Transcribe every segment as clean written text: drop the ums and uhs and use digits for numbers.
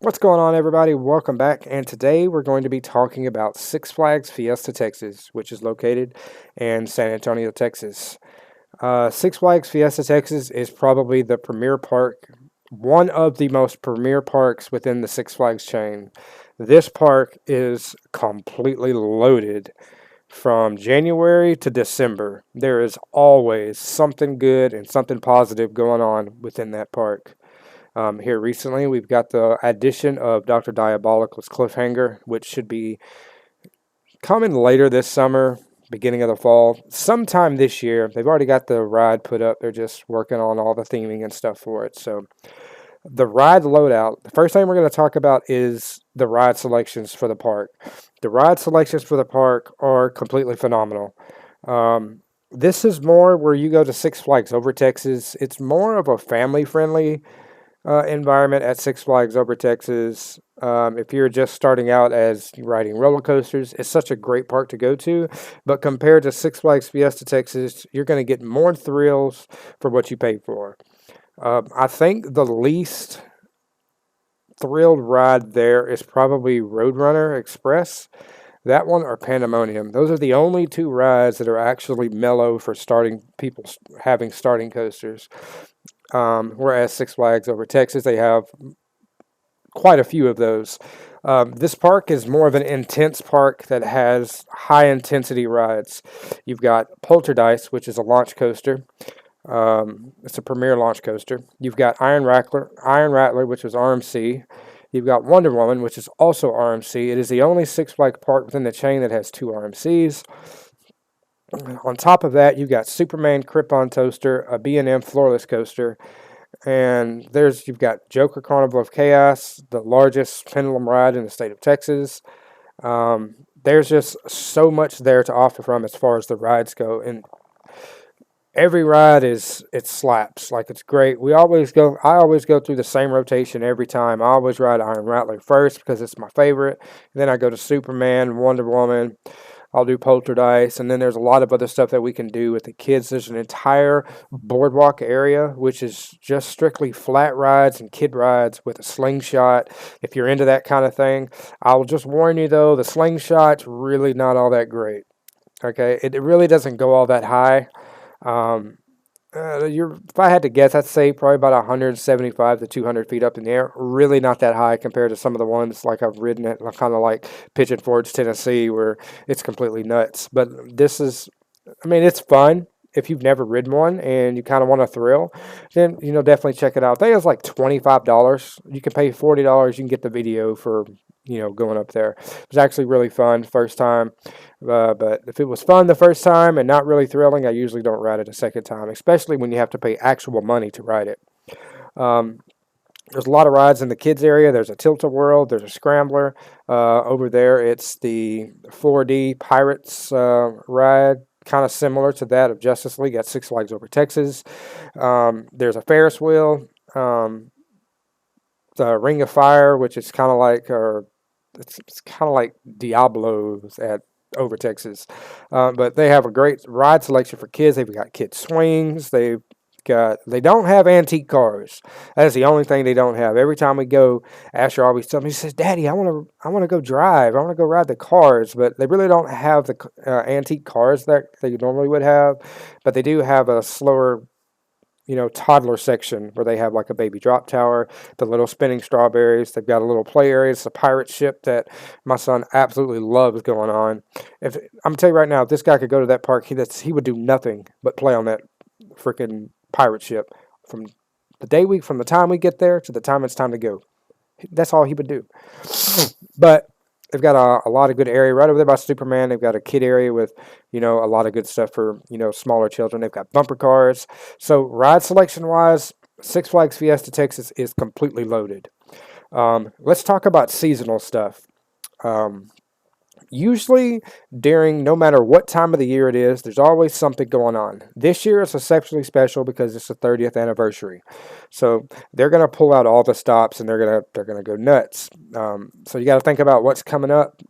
What's going on, everybody? Welcome back. And today we're going to be talking about Six Flags Fiesta, Texas, which is located in San Antonio, Texas. Six Flags Fiesta, Texas is probably the premier park, one of the most premier parks within the Six Flags chain. This park is completely loaded from January to December. There is always something good and something positive going on within that park. Here recently, we've got the addition of Dr. Diabolical's Cliffhanger, which should be coming later this summer, beginning of the fall, sometime this year. They've already got the ride put up. They're just working on all the theming and stuff for it. So the ride loadout, the first thing we're going to talk about is the ride selections for the park. The ride selections for the park are completely phenomenal. This is more where you go to Six Flags Over Texas. It's more of a family-friendly environment at Six Flags Over Texas. If you're just starting out as riding roller coasters, it's such a great park to go to. But compared to Six Flags Fiesta Texas, you're going to get more thrills for what you pay for. I think the least thrilled ride there is probably Roadrunner Express. That one or Pandemonium. Those are the only two rides that are actually mellow for starting people having starting coasters. Whereas Six Flags Over Texas, they have quite a few of those. This park is more of an intense park that has high intensity rides. You've got Poltergeist, which is a launch coaster. It's a premier launch coaster. You've got Iron Rattler, which is RMC. You've got Wonder Woman, which is also RMC. It is the only Six Flags park within the chain that has two RMCs. On top of that, you've got Superman Krypton Toaster, a B&M floorless coaster, and you've got Joker Carnival of Chaos, the largest pendulum ride in the state of Texas. There's just so much there to offer from as far as the rides go, and every ride it slaps. Like, it's great. I always go through the same rotation every time. I always ride Iron Rattler first because it's my favorite. Then I go to Superman, Wonder Woman. I'll do Poltergeist, and then there's a lot of other stuff that we can do with the kids. There's an entire boardwalk area, which is just strictly flat rides and kid rides with a slingshot, if you're into that kind of thing. I'll just warn you, though, the slingshot's really not all that great. Okay, it really doesn't go all that high. Um, if I had to guess, I'd say probably about 175 to 200 feet up in the air. Really not that high compared to some of the ones like I've ridden at kind of like Pigeon Forge, Tennessee, where it's completely nuts. But it's fun. If you've never ridden one and you kind of want a thrill, then definitely check it out. I think it's like $25. You can pay $40. You can get the video for going up there. It was actually really fun first time. But if it was fun the first time and not really thrilling, I usually don't ride it a second time, especially when you have to pay actual money to ride it. There's a lot of rides in the kids area. There's a Tilt-A-Whirl. There's a Scrambler. Over there, it's the 4D Pirates ride, kind of similar to that of Justice League at Six Flags Over Texas. There's a Ferris wheel. The Ring of Fire, which is kind of like, it's kind of like Diablo's at over Texas. But they have a great ride selection for kids. They've got kid swings. They don't have antique cars. That is the only thing they don't have. Every time we go, Asher always tells me, he says, "Daddy, I want to go drive. I want to go ride the cars." But they really don't have the antique cars that they normally would have. But they do have a slower, toddler section where they have like a baby drop tower, the little spinning strawberries. They've got a little play area. It's a pirate ship that my son absolutely loves going on. If I'm telling you right now, if this guy could go to that park, he would do nothing but play on that freaking pirate ship from the time we get there to the time it's time to go. That's all he would do. But they've got a lot of good area right over there by Superman. They've got a kid area with, a lot of good stuff for, smaller children. They've got bumper cars. So ride selection wise, Six Flags Fiesta Texas is completely loaded. Let's talk about seasonal stuff. Usually no matter what time of the year it is, there's always something going on. This year it's exceptionally special because it's the 30th anniversary. So they're going to pull out all the stops and they're going to go nuts. So you got to think about what's coming up.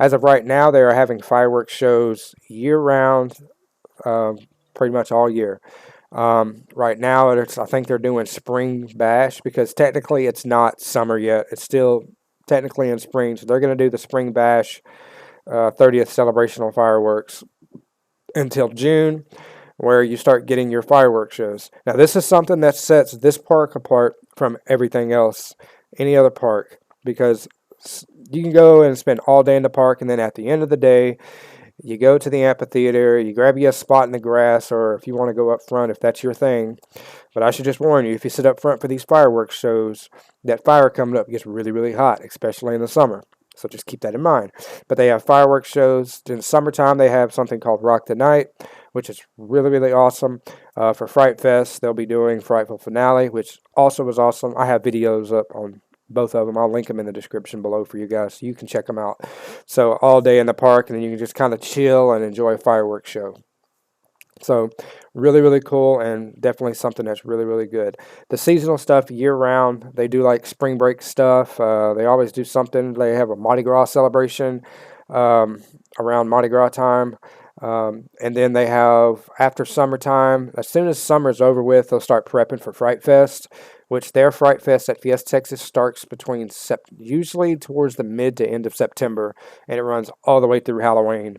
As of right now, they are having fireworks shows year round, pretty much all year. Right now, I think they're doing Spring Bash because technically it's not summer yet. It's still technically in spring. So they're going to do the Spring Bash 30th celebrational fireworks until June, where you start getting your fireworks shows. Now, this is something that sets this park apart from everything else, any other park, because you can go and spend all day in the park, and then at the end of the day, you go to the amphitheater, you grab you a spot in the grass, or if you want to go up front, if that's your thing. But I should just warn you, if you sit up front for these fireworks shows, that fire coming up gets really, really hot, especially in the summer. So just keep that in mind. But they have fireworks shows. In the summertime, they have something called Rock the Night, which is really, really awesome. For Fright Fest, they'll be doing Frightful Finale, which also was awesome. I have videos up on both of them. I'll link them in the description below for you guys so you can check them out. So all day in the park, and then you can just kind of chill and enjoy a fireworks show. So really, really cool, and definitely something that's really, really good. The seasonal stuff year round, they do like spring break stuff. They always do something. They have a Mardi Gras celebration around Mardi Gras time. And then they have after summertime, as soon as summer's over with, they'll start prepping for Fright Fest, which their Fright Fest at Fiesta, Texas starts between usually towards the mid to end of September, and it runs all the way through Halloween.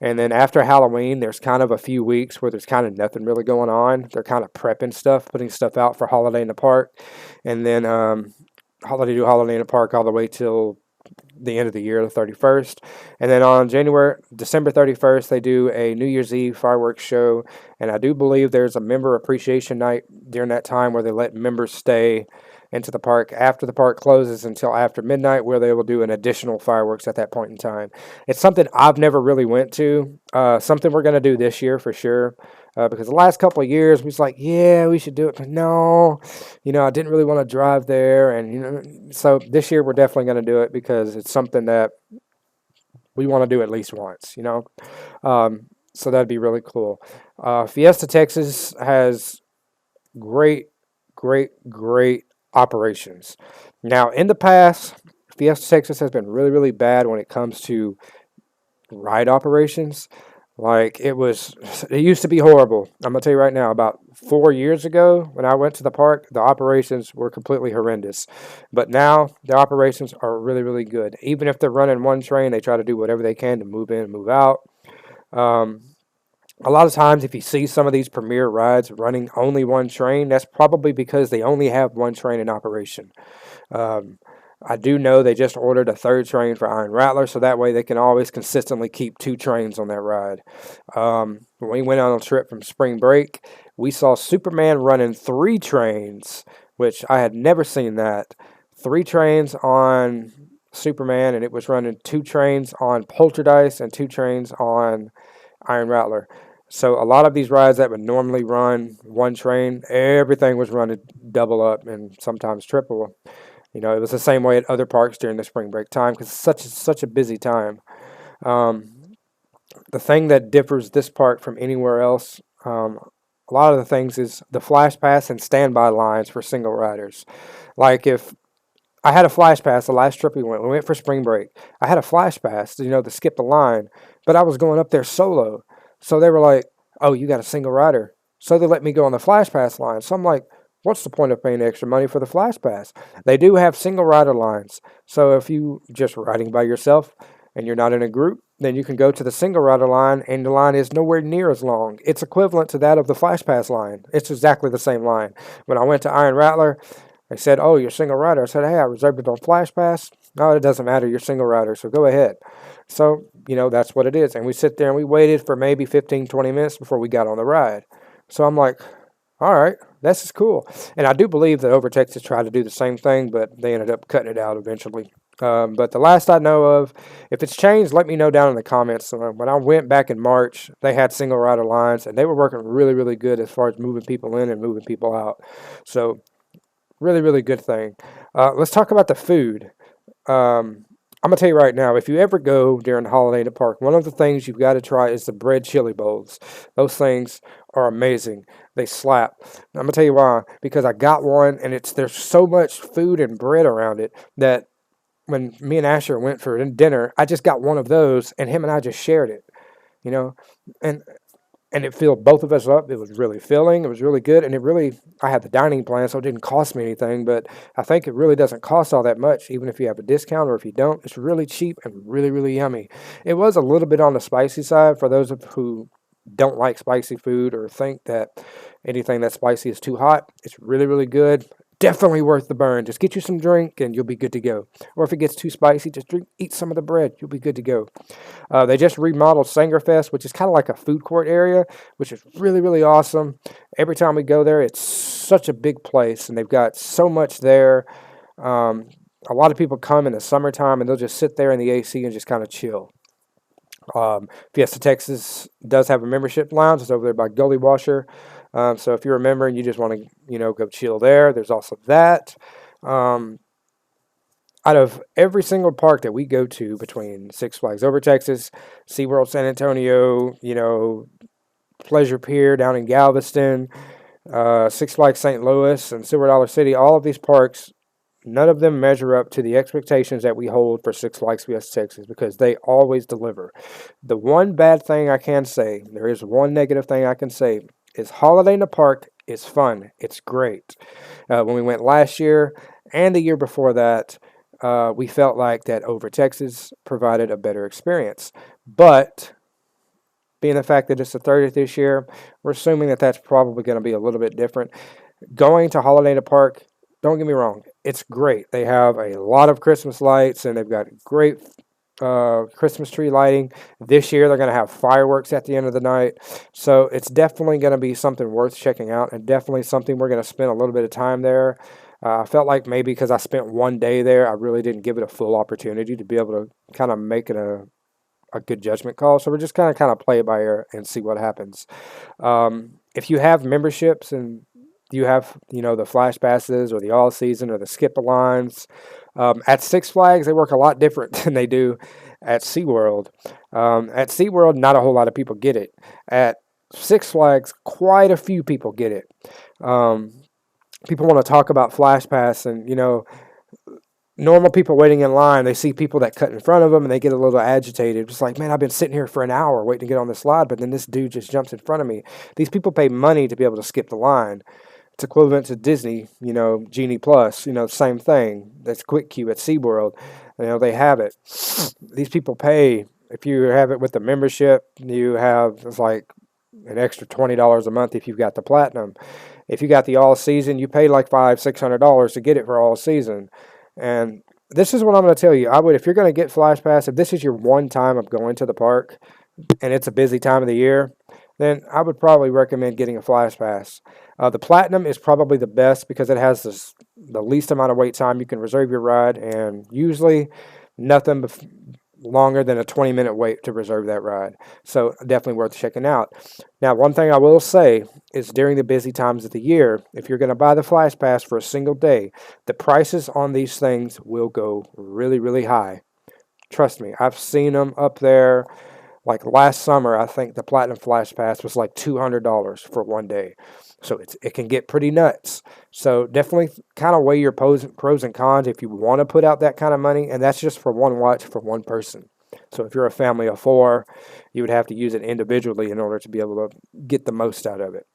And then after Halloween, there's kind of a few weeks where there's kind of nothing really going on. They're kind of prepping stuff, putting stuff out for Holiday in the Park. And then Holiday in the Park all the way till the end of the year, the 31st. And then on December 31st, they do a New Year's Eve fireworks show. And I do believe there's a member appreciation night during that time where they let members stay into the park after the park closes until after midnight, where they will do an additional fireworks at that point in time. It's something I've never really went to. Something we're going to do this year for sure. Because the last couple of years we was like, yeah, we should do it, but no, I didn't really want to drive there, and so this year we're definitely going to do it because it's something that we want to do at least once, so that'd be really cool. Fiesta, Texas has great, great, great operations. Now, in the past, Fiesta, Texas has been really, really bad when it comes to ride operations. Like it used to be horrible. I'm gonna tell you right now, about 4 years ago when I went to the park, the operations were completely horrendous. But now the operations are really, really good. Even if they're running one train, they try to do whatever they can to move in and move out. A lot of times, if you see some of these premier rides running only one train, that's probably because they only have one train in operation. I do know they just ordered a third train for Iron Rattler, so that way they can always consistently keep two trains on that ride. When we went on a trip from spring break, we saw Superman running three trains, which I had never seen that. Three trains on Superman, and it was running two trains on Poltergeist and two trains on Iron Rattler. So a lot of these rides that would normally run one train, everything was running double up and sometimes triple. It was the same way at other parks during the spring break time because it's such a busy time. The thing that differs this park from anywhere else, a lot of the things is the flash pass and standby lines for single riders. Like if I had a flash pass the last trip we went for spring break. I had a flash pass, to skip the line, but I was going up there solo. So they were like, oh, you got a single rider. So they let me go on the flash pass line. So I'm like, what's the point of paying extra money for the flash pass? They do have single rider lines. So if you just riding by yourself and you're not in a group, then you can go to the single rider line and the line is nowhere near as long. It's equivalent to that of the flash pass line. It's exactly the same line. When I went to Iron Rattler, they said, oh, you're single rider. I said, hey, I reserved it on flash pass. No, it doesn't matter. You're single rider, so go ahead. So, that's what it is. And we sit there and we waited for maybe 15, 20 minutes before we got on the ride. So I'm like, all right, this is cool. And I do believe that Over Texas tried to do the same thing, but they ended up cutting it out eventually. But the last I know of, if it's changed, let me know down in the comments. When I went back in March, they had single rider lines, and they were working really, really good as far as moving people in and moving people out. So really, really good thing. Let's talk about the food. I'm going to tell you right now, if you ever go during the Holiday in the Park, one of the things you've got to try is the bread chili bowls. Those things are amazing. They slap. I'm going to tell you why. Because I got one, and there's so much food and bread around it that when me and Asher went for dinner, I just got one of those, and him and I just shared it, and and it filled both of us up. It was really filling. It was really good, and I had the dining plan, so it didn't cost me anything. But I think it really doesn't cost all that much, even if you have a discount or if you don't. It's really cheap and really, really yummy. It was a little bit on the spicy side for those of who don't like spicy food or think that anything that's spicy is too hot. It's really, really good. Definitely worth the burn. Just get you some drink and you'll be good to go. Or if it gets too spicy, just eat some of the bread. You'll be good to go. They just remodeled Sangerfest, which is kind of like a food court area, which is really, really awesome. Every time we go there, it's such a big place, and they've got so much there. A lot of people come in the summertime, and they'll just sit there in the AC and just kind of chill. Fiesta Texas does have a membership lounge. It's over there by Gully Washer. So if you're a member and you just want to, go chill there, there's also that. Out of every single park that we go to between Six Flags Over Texas, SeaWorld San Antonio, Pleasure Pier down in Galveston, Six Flags St. Louis, and Silver Dollar City, all of these parks, none of them measure up to the expectations that we hold for Six Flags Fiesta Texas because they always deliver. The one bad thing I can say, there is one negative thing I can say, is Holiday in the Park is fun. It's great. When we went last year and the year before that, we felt like that Over Texas provided a better experience. But being the fact that it's the 30th this year, we're assuming that that's probably going to be a little bit different. Going to Holiday in the Park, don't get me wrong, it's great. They have a lot of Christmas lights, and they've got great Christmas tree lighting. This year, they're going to have fireworks at the end of the night. So it's definitely going to be something worth checking out, and definitely something we're going to spend a little bit of time there. I felt like maybe because I spent one day there, I really didn't give it a full opportunity to be able to kind of make it a good judgment call. So we're just kind of play it by ear and see what happens. If you have memberships and you have, the flash passes or the all season or the skip lines, at Six Flags, they work a lot different than they do at SeaWorld. At SeaWorld, not a whole lot of people get it. At Six Flags, quite a few people get it. People want to talk about Flash Pass, and, normal people waiting in line, they see people that cut in front of them and they get a little agitated. It's like, man, I've been sitting here for an hour waiting to get on the slide, but then this dude just jumps in front of me. These people pay money to be able to skip the line. It's equivalent to Disney, Genie Plus, same thing. That's Quick Queue at SeaWorld. They have it. These people pay. If you have it with the membership, it's like an extra $20 a month if you've got the Platinum. If you got the all season, you pay like $500-$600 to get it for all season. And this is what I'm going to tell you. If you're going to get Flash Pass, if this is your one time of going to the park and it's a busy time of the year, then I would probably recommend getting a Flash Pass. The Platinum is probably the best because it has the least amount of wait time. You can reserve your ride, and usually nothing longer than a 20-minute wait to reserve that ride. So definitely worth checking out. Now, one thing I will say is during the busy times of the year, if you're going to buy the Flash Pass for a single day, the prices on these things will go really, really high. Trust me, I've seen them up there. Like last summer, I think the Platinum Flash Pass was like $200 for one day. So it can get pretty nuts. So definitely kind of weigh your pros and cons if you want to put out that kind of money. And that's just for one watch for one person. So if you're a family of 4, you would have to use it individually in order to be able to get the most out of it.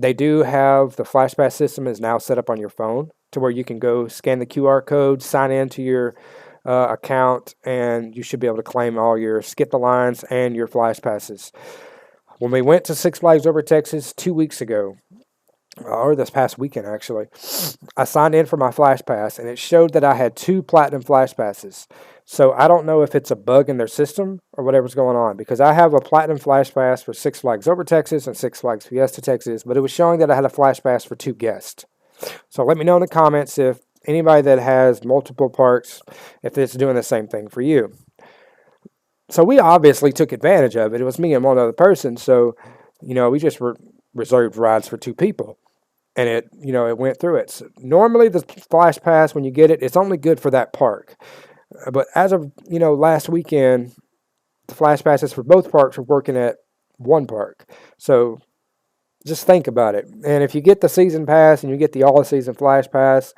They do have the Flash Pass system is now set up on your phone to where you can go scan the QR code, sign into your account, and you should be able to claim all your skip the lines and your Flash Passes. When we went to Six Flags Over Texas 2 weeks ago, or this past weekend actually, I signed in for my Flash Pass, and it showed that I had 2 Platinum Flash Passes. So I don't know if it's a bug in their system or whatever's going on, because I have a Platinum Flash Pass for Six Flags Over Texas and Six Flags Fiesta Texas, but it was showing that I had a Flash Pass for 2 guests. So let me know in the comments if anybody that has multiple parks, if it's doing the same thing for you. So we obviously took advantage of it. It was me and one other person. So, we just reserved rides for 2 people. And it went through it. So normally the Flash Pass, when you get it, it's only good for that park. But as of, last weekend, the Flash Passes for both parks were working at one park. So just think about it. And if you get the season pass and you get the all-season Flash Pass,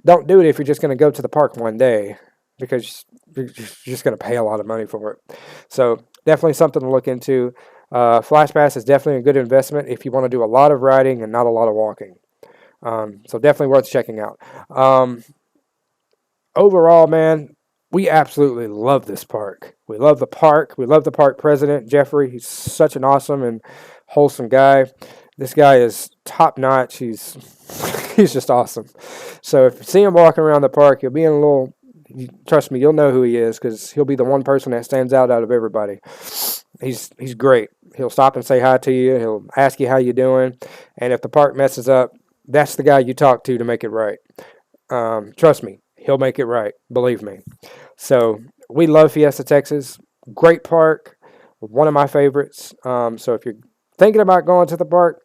don't do it if you're just going to go to the park one day, because you're just going to pay a lot of money for it. So definitely something to look into. Flash Pass is definitely a good investment if you want to do a lot of riding and not a lot of walking. So definitely worth checking out. Overall, man, we absolutely love this park. We love the park. We love the park president, Jeffrey. He's such an awesome and wholesome guy. This guy is top notch. He's just awesome. So if you see him walking around the park, you'll be in a little. Trust me, you'll know who he is because he'll be the one person that stands out of everybody. He's great. He'll stop and say hi to you. He'll ask you how you doing, and if the park messes up, that's the guy you talk to make it right. Trust me, he'll make it right. Believe me. So we love Fiesta, Texas. Great park. One of my favorites. So if you're thinking about going to the park,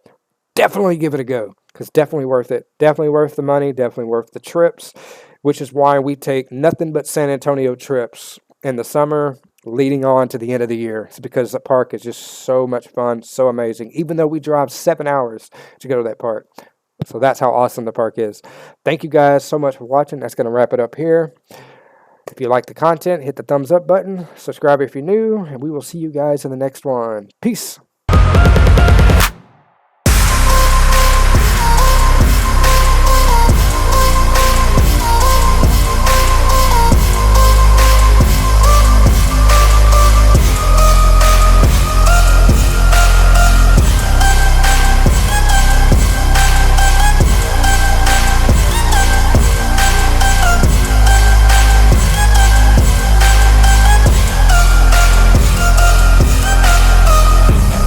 definitely give it a go because definitely worth it. Definitely worth the money. Definitely worth the trips, which is why we take nothing but San Antonio trips in the summer leading on to the end of the year. It's because the park is just so much fun, so amazing, even though we drive 7 hours to go to that park. So that's how awesome the park is. Thank you guys so much for watching. That's going to wrap it up here. If you like the content, hit the thumbs up button. Subscribe if you're new, and we will see you guys in the next one. Peace.